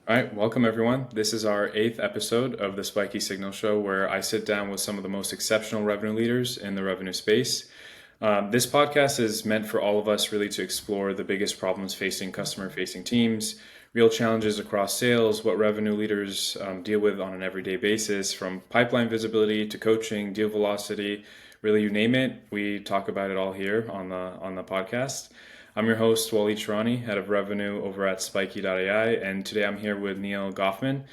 All right, welcome everyone. This is our eighth episode of the Spiky Signal Show, where I sit down with some of the most exceptional revenue leaders in the revenue space. This podcast is meant for all of us really to explore the biggest problems facing customer-facing teams, real challenges across sales, what revenue leaders deal with on an everyday basis, from pipeline visibility to coaching, deal velocity, really you name it. We talk about it all here on the podcast. I'm your host, Waleed Shaarani, head of revenue over at Spiky.ai, and today I'm here with Neal Goffman,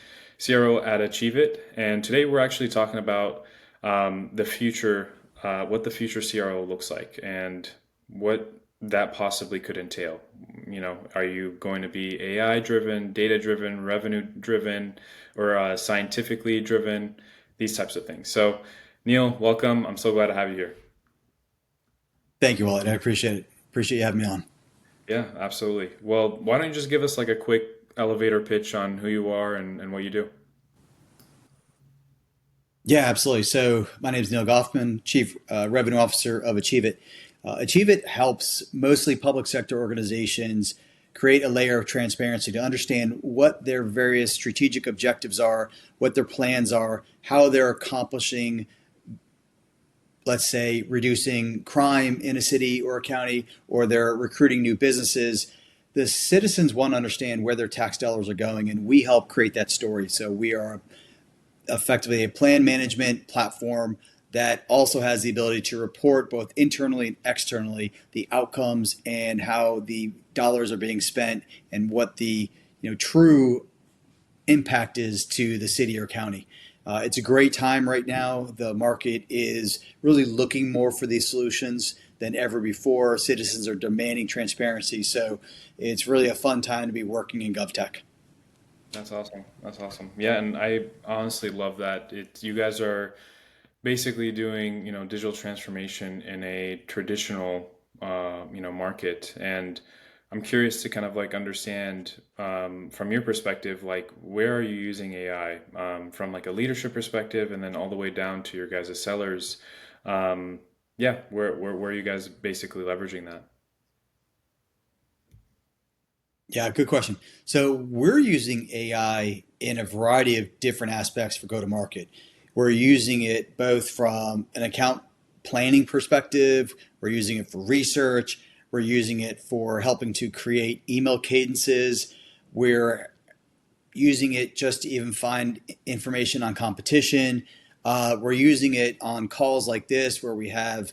CRO at Achieve It. And today we're actually talking about the future, what the future CRO looks like, and what that possibly could entail. You know, are you going to be AI driven, data driven, revenue driven, or scientifically driven? These types of things. So, Neal, welcome. I'm so glad to have you here. Thank you, Waleed. I appreciate it. Appreciate you having me on. Yeah, absolutely. Well, why don't you just give us like a quick elevator pitch on who you are and what you do? Yeah, absolutely. So my name is Neal Goffman, Chief Revenue Officer of Achieve It. Achieve It helps mostly public sector organizations create a layer of transparency to understand what their various strategic objectives are, what their plans are, how they're accomplishing, let's say, reducing crime in a city or a county, or they're recruiting new businesses. The citizens want to understand where their tax dollars are going, and we help create that story. So we are effectively a plan management platform that also has the ability to report both internally and externally the outcomes and how the dollars are being spent and what the true impact is to the city or county. It's a great time right now. The market is really looking more for these solutions than ever before. Citizens are demanding transparency. So it's really a fun time to be working in GovTech. That's awesome. That's awesome. Yeah, and I honestly love that. You guys are basically doing, digital transformation in a traditional, market. And I'm curious to kind of like understand from your perspective, like where are you using AI from like a leadership perspective, and then all the way down to your guys' sellers. Yeah, where are you guys basically leveraging that? Yeah, good question. So we're using AI in a variety of different aspects for go-to-market. We're using it both from an account planning perspective, we're using it for research, we're using it for helping to create email cadences, we're using it just to even find information on competition. We're using it on calls like this where we have,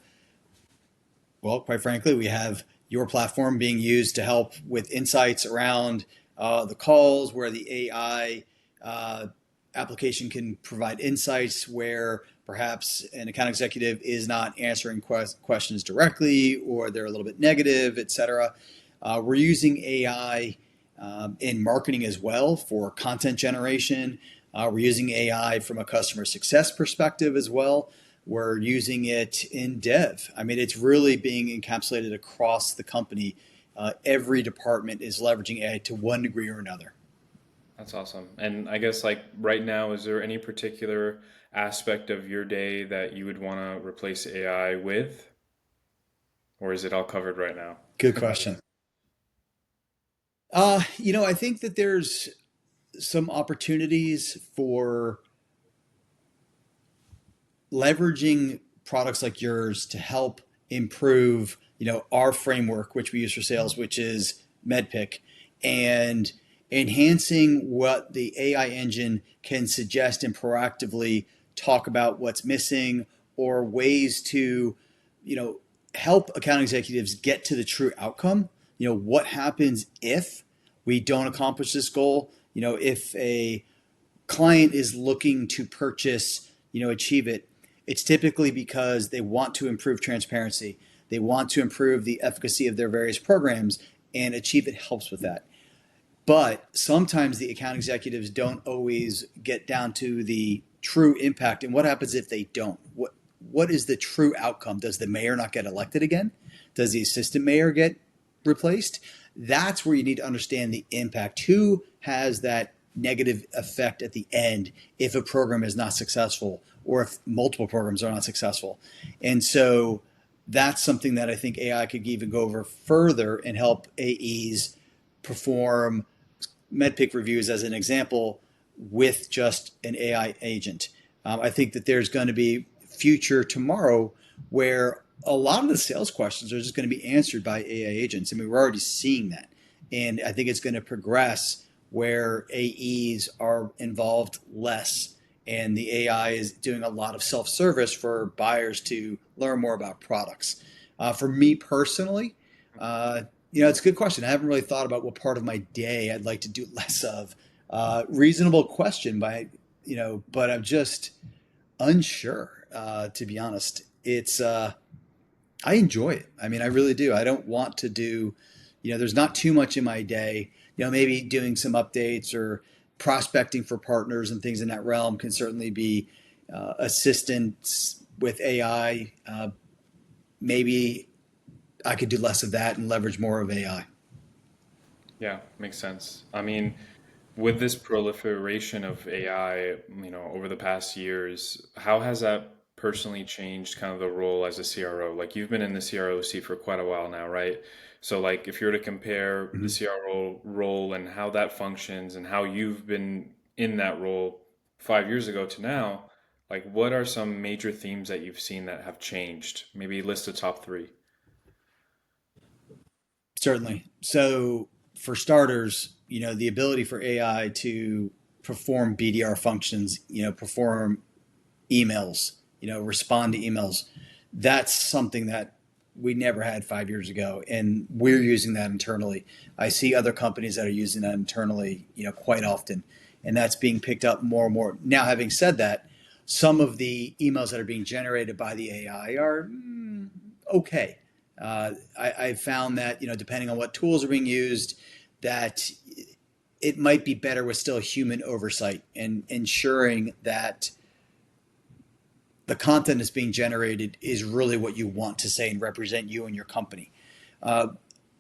well, quite frankly, we have your platform being used to help with insights around the calls where the AI uh, application can provide insights where perhaps an account executive is not answering questions directly or they're a little bit negative, et cetera. We're using AI in marketing as well for content generation. We're using AI from a customer success perspective as well. We're using it in dev. I mean, it's really being encapsulated across the company. Every department is leveraging AI to one degree or another. That's awesome. And I guess like right now, is there any particular aspect of your day that you would want to replace AI with, or is it all covered right now? Good question. I think that there's some opportunities for leveraging products like yours to help improve, our framework, which we use for sales, which is MedPick, and enhancing what the AI engine can suggest and proactively talk about what's missing or ways to, you know, help account executives get to the true outcome. What happens if we don't accomplish this goal? If a client is looking to purchase, Achieve It, it's typically because they want to improve transparency. They want to improve the efficacy of their various programs, and Achieve It helps with that. But sometimes the account executives don't always get down to the true impact. And what happens if they don't? What is the true outcome? Does the mayor not get elected again? Does the assistant mayor get replaced? That's where you need to understand the impact. Who has that negative effect at the end if a program is not successful or if multiple programs are not successful? And so that's something that I think AI could even go over further and help AEs perform MedPick reviews as an example with just an AI agent. I think that there's going to be future tomorrow where a lot of the sales questions are just going to be answered by AI agents. I mean, we're already seeing that. And I think it's going to progress where AEs are involved less and the AI is doing a lot of self-service for buyers to learn more about products. For me personally, it's a good question. I haven't really thought about what part of my day I'd like to do less of. Reasonable question, but I'm just unsure. To be honest, I enjoy it. I mean, I really do. I don't want to do, there's not too much in my day. Maybe doing some updates or prospecting for partners and things in that realm can certainly be assistance with AI. Maybe I could do less of that and leverage more of AI. Yeah, makes sense. I mean, with this proliferation of AI, over the past years, how has that personally changed kind of the role as a CRO? Like you've been in the CRO seat for quite a while now, right? So like if you were to compare the Mhm. CRO role and how that functions and how you've been in that role 5 years ago to now, like what are some major themes that you've seen that have changed? Maybe list the top three. Certainly. So, for starters, the ability for AI to perform BDR functions, perform emails, respond to emails, that's something that we never had 5 years ago. And we're using that internally. I see other companies that are using that internally, quite often. And that's being picked up more and more. Now, having said that, some of the emails that are being generated by the AI are okay. I found that, depending on what tools are being used, that it might be better with still human oversight and ensuring that the content that's being generated is really what you want to say and represent you and your company. Uh,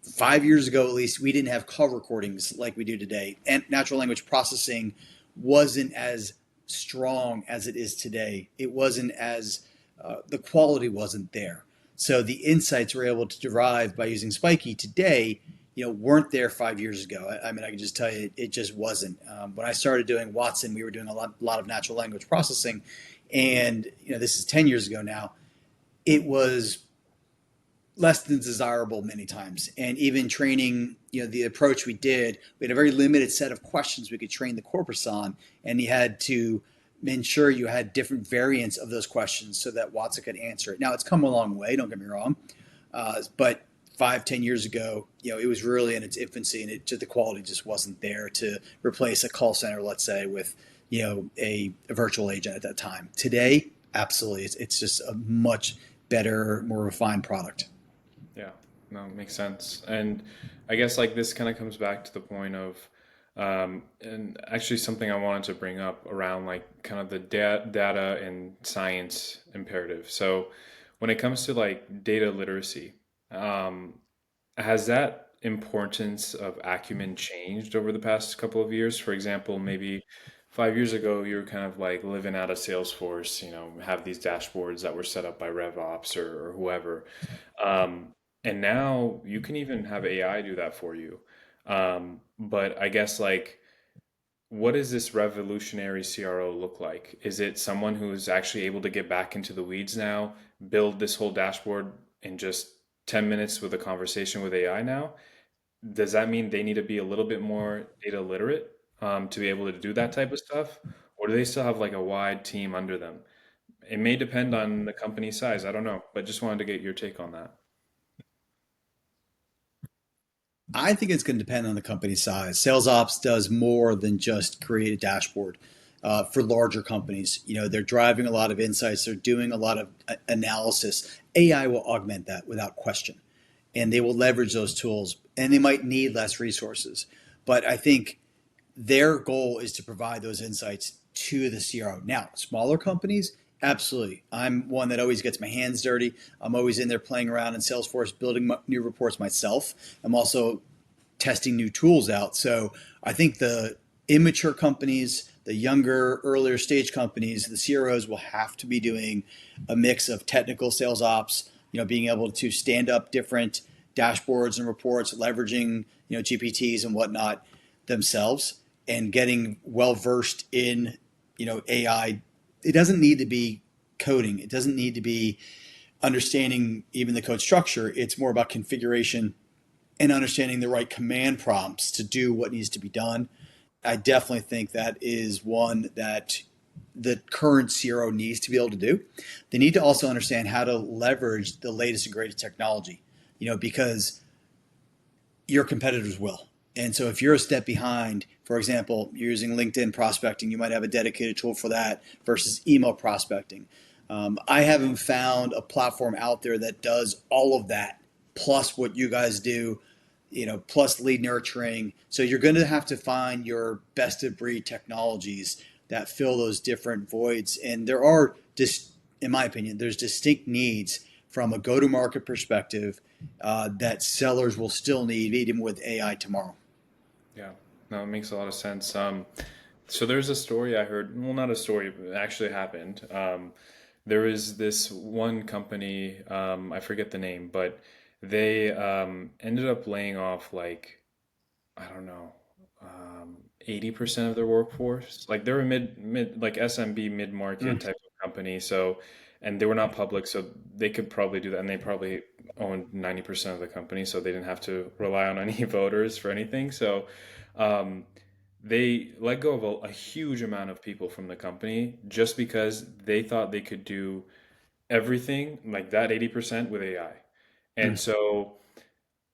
5 years ago, at least, we didn't have call recordings like we do today, and natural language processing wasn't as strong as it is today. It wasn't as the quality wasn't there. So the insights we're able to derive by using Spiky today, weren't there 5 years ago. I mean, I can just tell you, it just wasn't. When I started doing Watson, we were doing a lot of natural language processing, and this is 10 years ago now. It was less than desirable many times. And even training, the approach we had a very limited set of questions we could train the corpus on, and you had to ensure you had different variants of those questions so that Watson could answer it. Now it's come a long way, don't get me wrong, but 5, 10 years ago, it was really in its infancy, and the quality just wasn't there to replace a call center, let's say, with a virtual agent at that time. Today, absolutely, it's just a much better, more refined product. Yeah, no, makes sense. And I guess like this kind of comes back to the point of, and actually something I wanted to bring up around like kind of the data and science imperative. So when it comes to like data literacy, um, has that importance of acumen changed over the past couple of years? For example, maybe 5 years ago, you were kind of like living out of Salesforce, have these dashboards that were set up by RevOps or whoever. Um, and now you can even have AI do that for you. But I guess like, what does this revolutionary CRO look like? Is it someone who is actually able to get back into the weeds now, build this whole dashboard in just 10 minutes with a conversation with AI now? Does that mean they need to be a little bit more data literate to be able to do that type of stuff? Or do they still have like a wide team under them? It may depend on the company size. I don't know, but just wanted to get your take on that. I think it's going to depend on the company size. Sales ops does more than just create a dashboard. For larger companies, they're driving a lot of insights. They're doing a lot of analysis. AI will augment that without question, and they will leverage those tools. And they might need less resources, but I think their goal is to provide those insights to the CRO. Now, smaller companies, absolutely. I'm one that always gets my hands dirty. I'm always in there playing around in Salesforce, building new reports myself. I'm also testing new tools out. So I think the immature companies, the younger, earlier stage companies, the CROs will have to be doing a mix of technical sales ops, being able to stand up different dashboards and reports, leveraging, GPTs and whatnot. themselves and getting well versed in, AI. It doesn't need to be coding. It doesn't need to be understanding even the code structure. It's more about configuration and understanding the right command prompts to do what needs to be done. I definitely think that is one that the current CRO needs to be able to do. They need to also understand how to leverage the latest and greatest technology, because your competitors will. And so if you're a step behind, for example, you're using LinkedIn prospecting, you might have a dedicated tool for that versus email prospecting. I haven't found a platform out there that does all of that, plus what you guys do, plus lead nurturing. So you're going to have to find your best of breed technologies that fill those different voids. And there are, just in my opinion, there's distinct needs from a go-to-market perspective that sellers will still need even with AI tomorrow. Yeah, no, it makes a lot of sense. So there's a story I heard, well, not a story, it actually happened. There is this one company, I forget the name, but they ended up laying off like, I don't know, 80% of their workforce. Like they're a like SMB mid-market Mm. type of company. So, and they were not public, so they could probably do that. And they probably owned 90% of the company, so they didn't have to rely on any voters for anything. So, um, they let go of a huge amount of people from the company just because they thought they could do everything like that 80% with AI. And Mm. so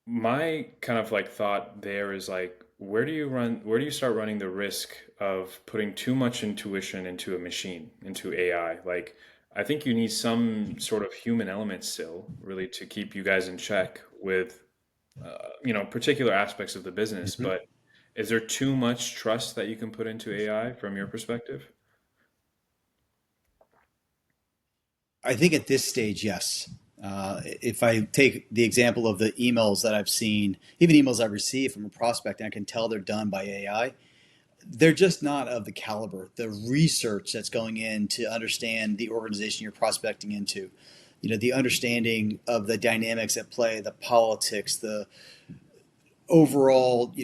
my kind of like thought there is like, where do you start running the risk of putting too much intuition into a machine, into AI? Like, I think you need some sort of human element still, really, to keep you guys in check with, particular aspects of the business. Mhm. But is there too much trust that you can put into AI from your perspective? I think at this stage, yes. If I take the example of the emails that I've seen, even emails I've received from a prospect, and I can tell they're done by AI, they're just not of the caliber, the research that's going in to understand the organization you're prospecting into, the understanding of the dynamics at play, the politics, the overall,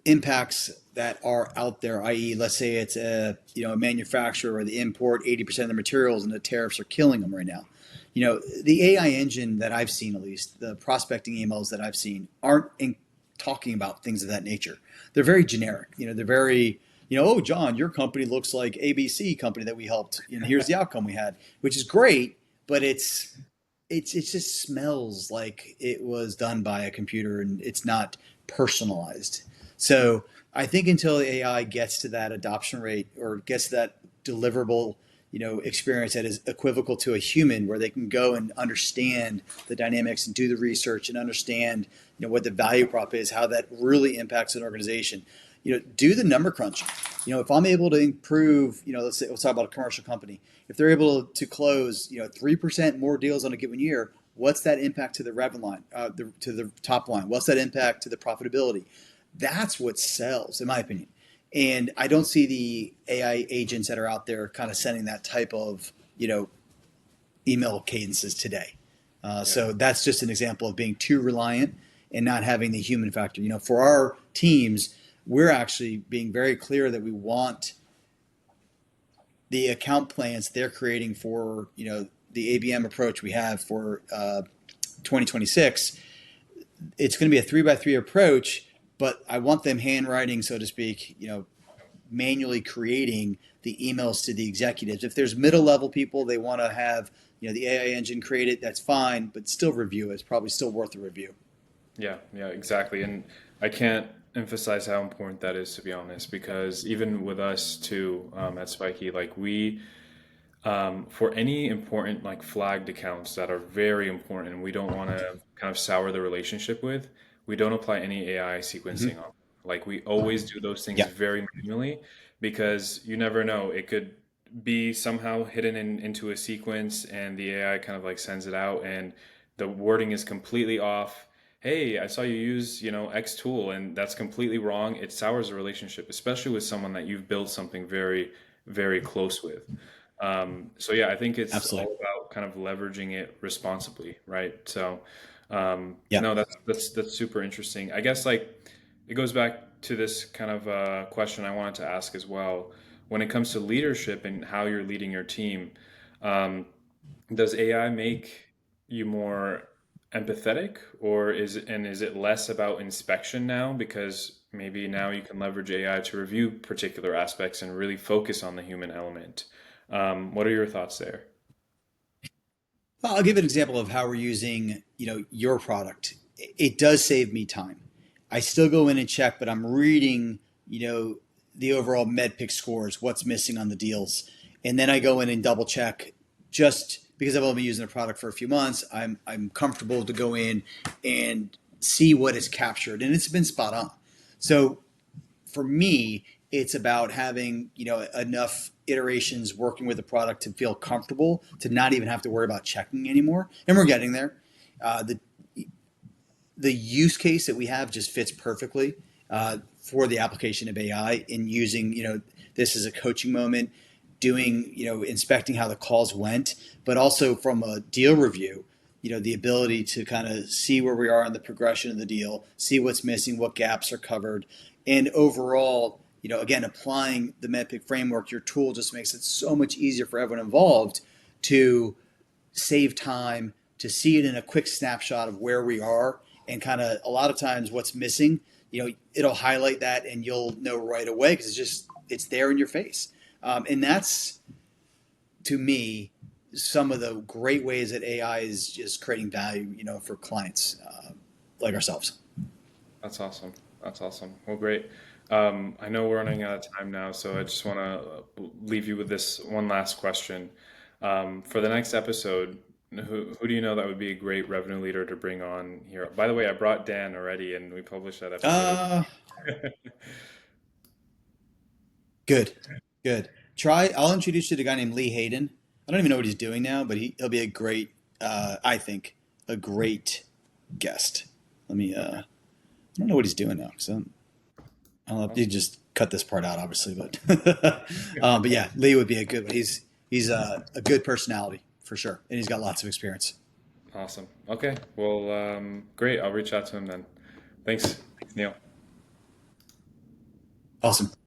impacts that are out there, i.e., let's say it's a manufacturer or the import 80% of the materials and the tariffs are killing them right now. The AI engine that I've seen, at least the prospecting emails that I've seen, aren't talking about things of that nature. They're very generic. They're very, oh, John, your company looks like ABC company that we helped, and here's the outcome we had, which is great, but it just smells like it was done by a computer and it's not personalized. So I think until AI gets to that adoption rate or gets to that deliverable, experience that is equivocal to a human, where they can go and understand the dynamics and do the research and understand, what the value prop is, how that really impacts an organization. Do the number crunching. If I'm able to improve, let's talk about a commercial company. If they're able to close, 3% more deals on a given year, what's that impact to the revenue line, to the top line? What's that impact to the profitability? That's what sells, in my opinion. And I don't see the AI agents that are out there kind of sending that type of, email cadences today. Yeah. So that's just an example of being too reliant and not having the human factor. For our teams, we're actually being very clear that we want the account plans they're creating for, the ABM approach we have for 2026. It's going to be a 3x3 approach, but I want them handwriting, so to speak, manually creating the emails to the executives. If there's middle level people, they want to have, the AI engine create it, that's fine, but still review it. It's probably still worth a review. Yeah, yeah, exactly. And I can't emphasize how important that is, to be honest, because even with us too, at Spiky, like we, for any important like flagged accounts that are very important and we don't want to kind of sour the relationship with, we don't apply any AI sequencing Mm-hmm. on. Like we always do those things Yeah. very manually because you never know. It could be somehow hidden into a sequence and the AI kind of like sends it out and the wording is completely off. Hey, I saw you use, X tool and that's completely wrong. It sours a relationship, especially with someone that you've built something very, very close with. So yeah, I think it's Absolutely. all about kind of leveraging it responsibly, right? So Yeah. No, that's super interesting. I guess like it goes back to this kind of question I wanted to ask as well. When it comes to leadership and how you're leading your team, um, does AI make you more empathetic, or is it less about inspection now because maybe now you can leverage AI to review particular aspects and really focus on the human element? What are your thoughts there? Well, I'll give an example of how we're using, your product. It does save me time. I still go in and check, but I'm reading, the overall MedPick scores, what's missing on the deals, and then I go in and double check. Just because I've only been using the product for a few months, I'm comfortable to go in and see what is captured, and it's been spot on. So for me, it's about having enough iterations working with the product to feel comfortable to not even have to worry about checking anymore. And we're getting there. The use case that we have just fits perfectly for the application of AI in using this as a coaching moment, doing inspecting how the calls went, but also from a deal review. The ability to kind of see where we are in the progression of the deal, see what's missing, what gaps are covered, and overall, again, applying the MedPick framework, your tool just makes it so much easier for everyone involved to save time, to see it in a quick snapshot of where we are, and kind of a lot of times what's missing, it'll highlight that and you'll know right away because it's there in your face. And that's, to me, some of the great ways that AI is just creating value, for clients like ourselves. That's awesome. That's awesome. Well, great. I know we're running out of time now, so I just want to leave you with this one last question. For the next episode, who do you know that would be a great revenue leader to bring on here? By the way, I brought Dan already, and we published that episode. Uh, Good, good. Try. I'll introduce you to a guy named Lee Hayden. I don't even know what he's doing now, but he'll be a great, I think, a great guest. Let me. I don't know what he's doing now. So I'll have to Awesome. just cut this part out, obviously. But but yeah, Lee would be a good one. He's a good personality for sure, and he's got lots of experience. Awesome. Okay. Well, great. I'll reach out to him then. Thanks, Neil. Awesome.